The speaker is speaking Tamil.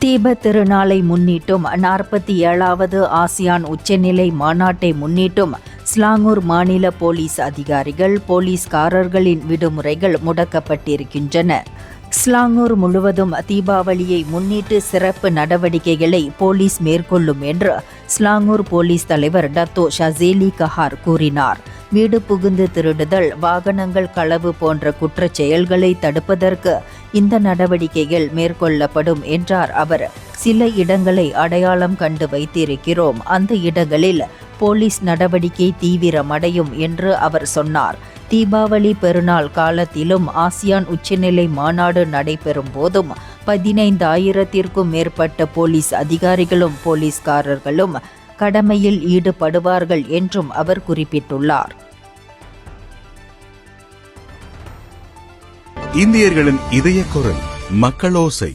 தீபத் திருநாளை முன்னிட்டும் 47வது ஆசியான் உச்சநிலை மாநாட்டை முன்னிட்டும் ஸ்லாங்கூர் மாநில போலீஸ் அதிகாரிகள் போலீஸ்காரர்களின் விடுமுறைகள் முடக்கப்பட்டிருக்கின்றன. ஸ்லாங்கூர் முழுவதும் தீபாவளியை முன்னிட்டு சிறப்பு நடவடிக்கைகளை போலீஸ் மேற்கொள்ளும் என்று ஸ்லாங்கூர் போலீஸ் தலைவர் டத்தோ ஷசேலி கஹார் கூறினார். வீடு புகுந்து திருடுதல், வாகனங்கள் களவு போன்ற குற்றச் செயல்களை தடுப்பதற்கு இந்த நடவடிக்கைகள் மேற்கொள்ளப்படும் என்றார் அவர். சில இடங்களை அடையாளம் கண்டு வைத்திருக்கிறோம், அந்த இடங்களில் போலீஸ் நடவடிக்கை தீவிரமடையும் என்று அவர் சொன்னார். தீபாவளி பெருநாள் காலத்திலும் ஆசியான் உச்சநிலை மாநாடு நடைபெறும் போதும் 15,000த்திற்கும் மேற்பட்ட போலீஸ் அதிகாரிகளும் போலீஸ்காரர்களும் கடமையில் ஈடுபடுவார்கள் என்றும் அவர் குறிப்பிட்டுள்ளார். இந்தியர்களின் இதய குரல் மக்களோசை.